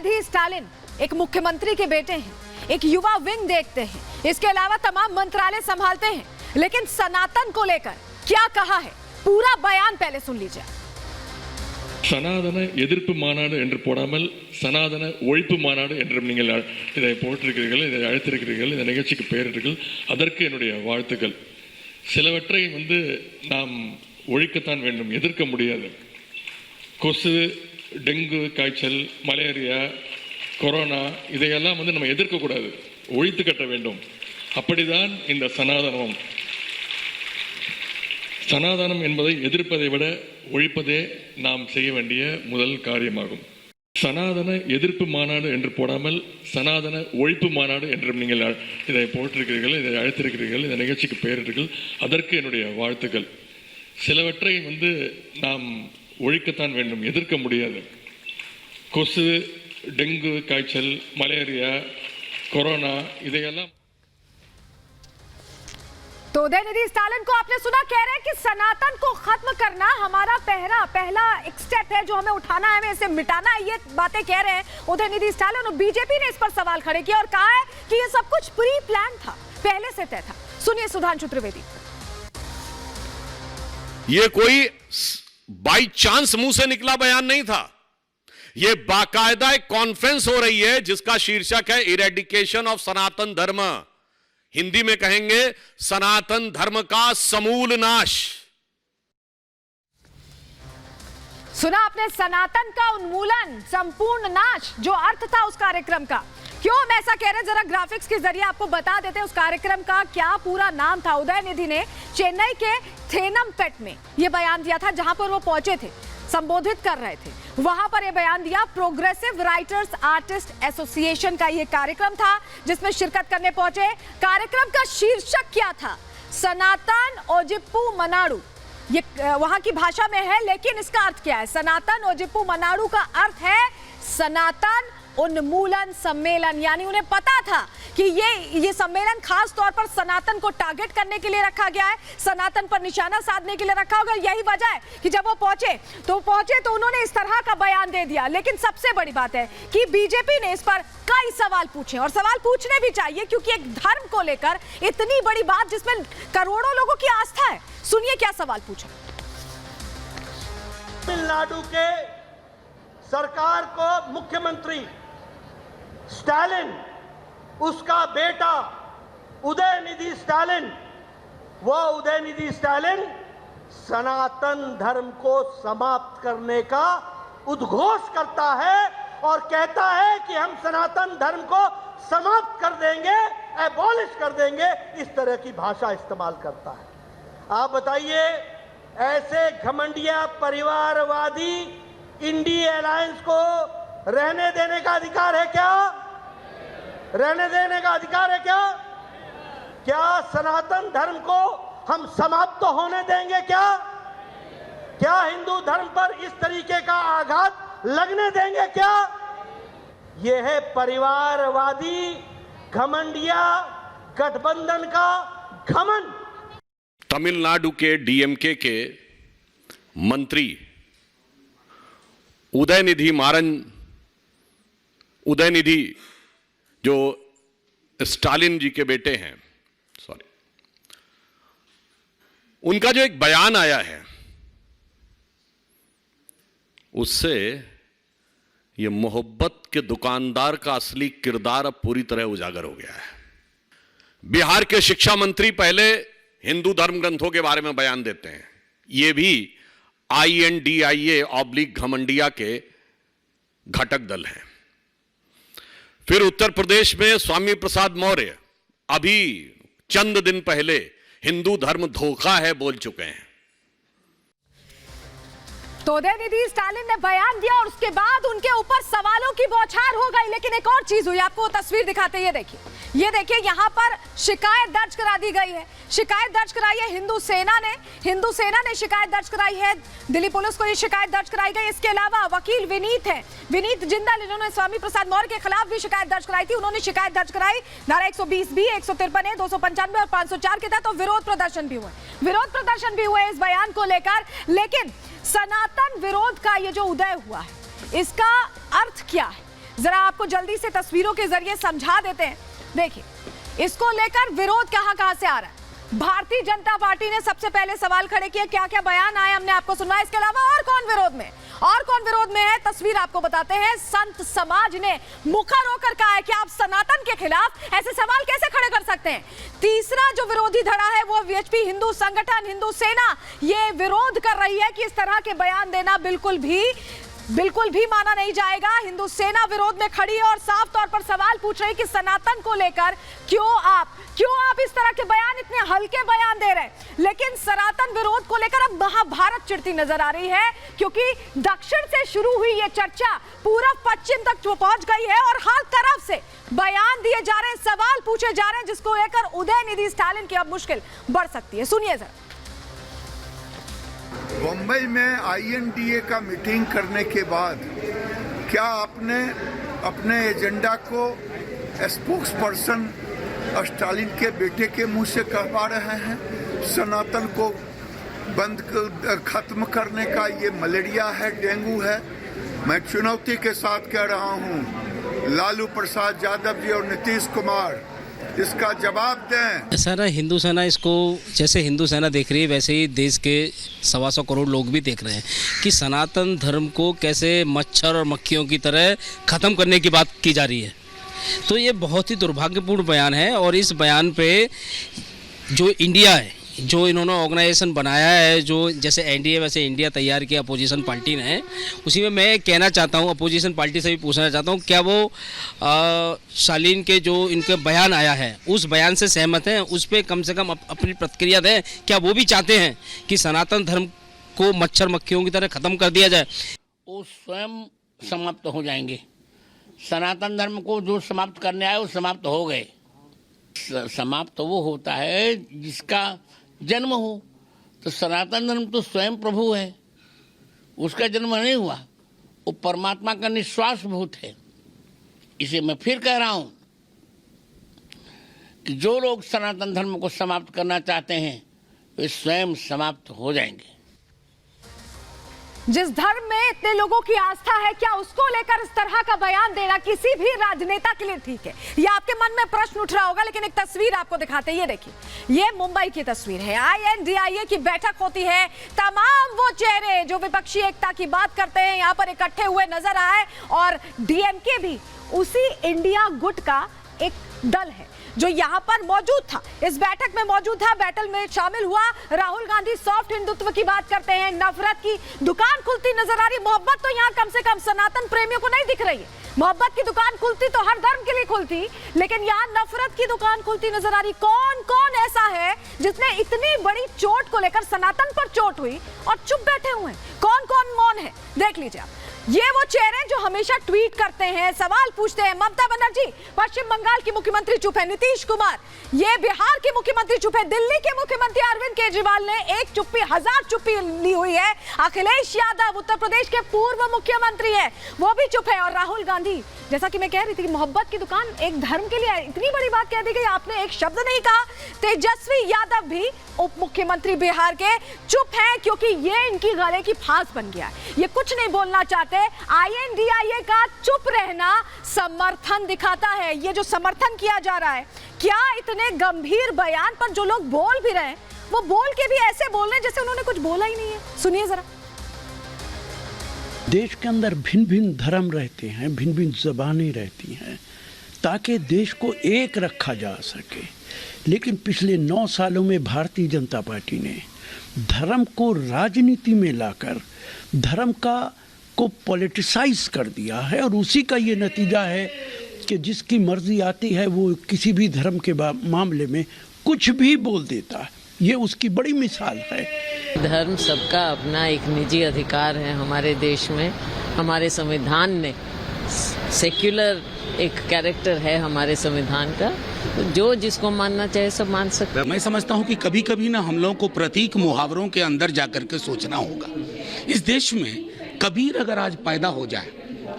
उदयनिधि स्टालिन एक मुख्यमंत्री के बेटे हैं, एक युवा विंग देखते हैं, इसके अलावा तमाम मंत्रालय संभालते हैं, लेकिन सनातन को लेकर क्या कहा है पूरा बयान पहले सुन लीजिए। சனாதன எதிர்ப்பு மாநாடு என்று போடாமல் சனாதன ஒழிப்பு மாநாடு என்றும் நீங்கள் இதை போட்டிருக்கிறீர்கள், இதை அழைத்திருக்கிறீர்கள், இந்த நிகழ்ச்சிக்கு பெயரிட்டீர்கள். அதற்கு என்னுடைய வாழ்த்துக்கள். சிலவற்றை நாம் ஒழிக்கத்தான் வேண்டும், எதிர்க்க முடியாது. கொசு, டெங்கு காய்ச்சல், மலேரியா, கொரோனா இதையெல்லாம் நம்ம எதிர்க்கக்கூடாது, ஒழித்து கட்ட வேண்டும். அப்படிதான் இந்த சனாதனம். சனாதனம் என்பதை எதிர்ப்பதை விட ஒழிப்பதே நாம் செய்ய வேண்டிய முதல் காரியமாகும். சனாதன எதிர்ப்பு மாநாடு என்று போடாமல் சனாதன ஒழிப்பு மாநாடு என்றும் நீங்கள் இதை போட்டிருக்கிறீர்கள், இதை அழைத்திருக்கிறீர்கள், இந்த நிகழ்ச்சிக்கு பெயரிட்டீர்கள். அதற்கு என்னுடைய வாழ்த்துக்கள். சிலவற்றை நாம் ஒழிக்கத்தான் வேண்டும், எதிர்க்க முடியாது. கொசு, டெங்கு காய்ச்சல், மலேரியா, கொரோனா இதையெல்லாம் तो उदयनिधि स्टालिन को आपने सुना, कह रहे हैं कि सनातन को खत्म करना हमारा पहला एक स्टेप है जो हमें उठाना है, हमें इसे मिटाना है। ये बातें कह रहे हैं उदयनिधि स्टालिन और बीजेपी ने इस पर सवाल खड़े किया और कहा है कि ये सब कुछ प्री प्लान था, पहले से तय था। सुनिए सुधांशु त्रिवेदी। ये कोई बाई चांस मुंह से निकला बयान नहीं था, ये बाकायदा एक कॉन्फ्रेंस हो रही है जिसका शीर्षक है इरेडिकेशन ऑफ सनातन धर्म। हिंदी में कहेंगे सनातन धर्म का समूल नाश। सुना आपने, सनातन का उन्मूलन, संपूर्ण नाश, जो अर्थ था उस कार्यक्रम का। क्यों हम ऐसा कह रहे हैं, जरा ग्राफिक्स के जरिए आपको बता देते हैं उस कार्यक्रम का क्या पूरा नाम था। उदयनिधि ने चेन्नई के थेनमपेट में यह बयान दिया था, जहां पर वो पहुंचे थे, संबोधित कर रहे थे, वहां पर यह बयान दिया। प्रोग्रेसिव राइटर्स आर्टिस्ट एसोसिएशन का यह कार्यक्रम था जिसमें शिरकत करने पहुंचे। कार्यक्रम का शीर्षक क्या था? सनातन ओजिप्पू मनाडु। ये वहां की भाषा में है, लेकिन इसका अर्थ क्या है? सनातन ओजिप्पू मनाडु का अर्थ है सनातन उन्मूलन सम्मेलन। यानी उन्हें पता था कि ये सम्मेलन खास तौर पर सनातन को टारगेट करने के लिए रखा गया है, सनातन पर निशाना साधने के लिए रखा होगा। यही वजह है कि जब वो पहुंचे तो उन्होंने इस तरह का बयान दे दिया। लेकिन सबसे बड़ी बात है कि बीजेपी ने इस पर कई सवाल पूछे, और सवाल पूछने भी चाहिए क्योंकि एक धर्म को लेकर इतनी बड़ी बात जिसमें करोड़ों लोगों की आस्था है। सुनिए क्या सवाल पूछा। तमिलनाडु के सरकार को मुख्यमंत्री स्टालिन, उसका बेटा उदयनिधि स्टालिन, वो उदयनिधि स्टालिन सनातन धर्म को समाप्त करने का उद्घोष करता है और कहता है कि हम सनातन धर्म को समाप्त कर देंगे, एबॉलिश कर देंगे। इस तरह की भाषा इस्तेमाल करता है। आप बताइए, ऐसे घमंडिया परिवारवादी इंडी अलायंस को रहने देने का अधिकार है क्या? रहने देने का अधिकार है क्या? क्या सनातन धर्म को हम समाप्त होने देंगे क्या? क्या हिंदू धर्म पर इस तरीके का आघात लगने देंगे क्या? यह है परिवारवादी घमंडिया गठबंधन का घमंड। तमिलनाडु के डीएमके के मंत्री उदयनिधि जो स्टालिन जी के बेटे हैं, उनका जो एक बयान आया है उससे ये मोहब्बत के दुकानदार का असली किरदार अब पूरी तरह उजागर हो गया है। बिहार के शिक्षा मंत्री पहले हिंदू धर्म ग्रंथों के बारे में बयान देते हैं, ये भी INDIA/घमंडिया के घटक दल हैं। फिर उत्तर प्रदेश में स्वामी प्रसाद मौर्य अभी चंद दिन पहले हिंदू धर्म धोखा है बोल चुके हैं। तो उदयनिधि स्टालिन ने बयान दिया और उसके बाद उनके ऊपर सवालों की बौछार हो गई। लेकिन एक और चीज हुई, आपको तस्वीर दिखाते हैं, ये देखिए यहाँ पर शिकायत दर्ज करा दी गई है। शिकायत दर्ज कराई है हिंदू सेना ने शिकायत दर्ज कराई है, दिल्ली पुलिस को ये शिकायत दर्ज कराई गई। इसके अलावा वकील विनीत जिंदल, इन्होंने स्वामी प्रसाद मौर्य के खिलाफ भी शिकायत दर्ज कराई थी। उन्होंने शिकायत दर्ज कराई धारा 120B, 153A, 295 और 504 के तहत। तो विरोध प्रदर्शन भी हुए इस बयान को लेकर। लेकिन सनातन विरोध का ये जो उदय हुआ है, इसका अर्थ क्या है? जरा आपको जल्दी से तस्वीरों के जरिए समझा देते हैं। देखिए, इसको लेकर विरोध कहां से आ रहा है। भारतीय जनता पार्टी ने सबसे पहले सवाल खड़े किए, क्या क्या बयान आए हमने आपको सुनवाया। इसके अलावा और कौन विरोध में है, तस्वीर आपको बताते हैं। संत समाज ने मुखर होकर कहा है कि आप सनातन के खिलाफ ऐसे सवाल कैसे खड़े कर सकते हैं। तीसरा जो विरोधी धड़ा है वो वीएचपी हिंदू संगठन, हिंदू सेना, ये विरोध कर रही है कि इस तरह के बयान देना बिल्कुल भी माना नहीं जाएगा। हिंदू सेना विरोध में खड़ी है और साफ तौर पर सवाल पूछ रही है कि सनातन को लेकर क्यों आप इस तरह के बयान, इतने हल्के बयान दे रहे हैं। लेकिन सनातन विरोध को लेकर अब महाभारत चिढ़ती नजर आ रही है, क्योंकि दक्षिण से शुरू हुई ये चर्चा पूर्व पश्चिम तक पहुंच गई है और हर तरफ से बयान दिए जा रहे हैं, सवाल पूछे जा रहे हैं, जिसको लेकर उदयनिधि स्टालिन की अब मुश्किल बढ़ सकती है। सुनिए जरा। मुंबई में आईएनडीए का मीटिंग करने के बाद क्या आपने अपने एजेंडा को स्पोक्स पर्सन स्टालिन के बेटे के मुंह से कहवा रहे हैं? सनातन को खत्म करने का ये मलेरिया है, डेंगू है। मैं चुनौती के साथ कह रहा हूं, लालू प्रसाद यादव जी और नीतीश कुमार इसका जवाब दें। सारा हिंदू सेना इसको, जैसे हिंदू सेना देख रही है वैसे ही देश के 125 करोड़ लोग भी देख रहे हैं कि सनातन धर्म को कैसे मच्छर और मक्खियों की तरह ख़त्म करने की बात की जा रही है। तो ये बहुत ही दुर्भाग्यपूर्ण बयान है और इस बयान पे जो इंडिया है, जो इन्होंने ऑर्गेनाइजेशन बनाया है, जो जैसे एनडीए वैसे इंडिया तैयार किया अपोजिशन पार्टी ने, उसी में मैं कहना चाहता हूँ, अपोजिशन पार्टी से भी पूछना चाहता हूँ, क्या वो शालीन के जो इनके बयान आया है उस बयान से सहमत हैं? उस पर कम से कम अपनी प्रतिक्रिया दें। क्या वो भी चाहते हैं कि सनातन धर्म को मच्छर मक्खियों की तरह ख़त्म कर दिया जाए? वो स्वयं समाप्त हो जाएंगे। सनातन धर्म को जो समाप्त करने आए वो समाप्त हो गए। समाप्त तो वो होता है जिसका जन्म हो। तो सनातन धर्म तो स्वयं प्रभु है, उसका जन्म नहीं हुआ, वो परमात्मा का निश्वास भूत है। इसे मैं फिर कह रहा हूं कि जो लोग सनातन धर्म को समाप्त करना चाहते हैं वे स्वयं समाप्त हो जाएंगे। जिस धर्म में इतने लोगों की आस्था है, क्या उसको लेकर इस तरह का बयान देना किसी भी राजनेता के लिए ठीक है? ये आपके मन में प्रश्न उठ रहा होगा, लेकिन एक तस्वीर आपको दिखाते हैं। ये देखिए, ये मुंबई की तस्वीर है। आईएनडीआईए की बैठक होती है, तमाम वो चेहरे जो विपक्षी एकता की बात करते हैं यहाँ पर इकट्ठे हुए नजर आए, और डीएमके भी उसी इंडिया गुट का एक दल है जो यहाँ पर मौजूद था, इस बैठक में मौजूद था, बैठक में शामिल हुआ। राहुल गांधी सॉफ्ट हिंदुत्व की बात करते हैं, नफरत की दुकान खुलती नजर आ रही। मोहब्बत तो यहाँ कम से कम सनातन प्रेमियों को नहीं दिख रही है। मोहब्बत की दुकान खुलती तो हर धर्म के लिए खुलती, लेकिन यहाँ नफरत की दुकान खुलती नजर आ रही। कौन कौन ऐसा है जिसने इतनी बड़ी चोट को लेकर, सनातन पर चोट हुई और चुप बैठे हुए हैं? कौन कौन मौन है, देख लीजिए आप। ये वो चेहरे जो हमेशा ट्वीट करते हैं, सवाल पूछते हैं। ममता बनर्जी, पश्चिम बंगाल की मुख्यमंत्री चुप है। नीतीश कुमार, ये बिहार के मुख्यमंत्री चुप है। दिल्ली के मुख्यमंत्री अरविंद केजरीवाल ने एक चुप्पी, 1000 चुप्पी ली हुई है। अखिलेश यादव उत्तर प्रदेश के पूर्व मुख्यमंत्री है, वो भी चुप है। और राहुल गांधी, जैसा कि मैं कह रही थी, मोहब्बत की दुकान एक धर्म के लिए इतनी बड़ी बात कह दी गई, आपने एक शब्द नहीं कहा। तेजस्वी यादव भी उप मुख्यमंत्री बिहार के चुप हैं, क्योंकि ये इनकी गले की फांस बन गया है। ये कुछ नहीं बोलना चाहते। आईएनडीआईए का चुप रहना समर्थन दिखाता है। ये जो समर्थन किया जा रहा है, क्या इतने गंभीर बयान पर जो लोग बोल भी रहे हैं, वो बोल के भी ऐसे बोल रहे हैं जैसे उन्होंने कुछ बोला ही नहीं है। सुनिए जरा। देश के अंदर भिन्न भिन्न धर्म रहते हैं, भिन्न भिन्न ज़बानें रहती हैं, ताकि देश को एक रखा जा सके। लेकिन पिछले 9 सालों में भारतीय जनता पार्टी ने धर्म को राजनीति में लाकर धर्म को पॉलिटिसाइज कर दिया है, और उसी का ये नतीजा है कि जिसकी मर्जी आती है वो किसी भी धर्म के मामले में कुछ भी बोल देता है। ये उसकी बड़ी मिसाल है। धर्म सबका अपना एक निजी अधिकार है हमारे देश में। हमारे संविधान ने सेक्युलर एक कैरेक्टर है हमारे संविधान का, जो जिसको मानना चाहे सब मान सकते हैं। मैं समझता हूँ कि कभी कभी ना हम लोगों को प्रतीक मुहावरों के अंदर जाकर के सोचना होगा। इस देश में कबीर अगर आज पैदा हो जाए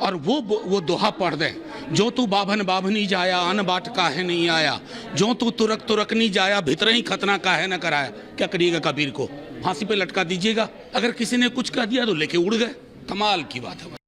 और वो दोहा पढ़ दे, जो तू बाभन बाभनी जाया अन बाट काहे नहीं आया, जो तू तुरक तुरक नहीं जाया भीतर ही खतना काहे न कराया, क्या करिएगा? कबीर को फांसी पे लटका दीजिएगा। अगर किसी ने कुछ कह दिया तो लेके उड़ गए। कमाल की बात है।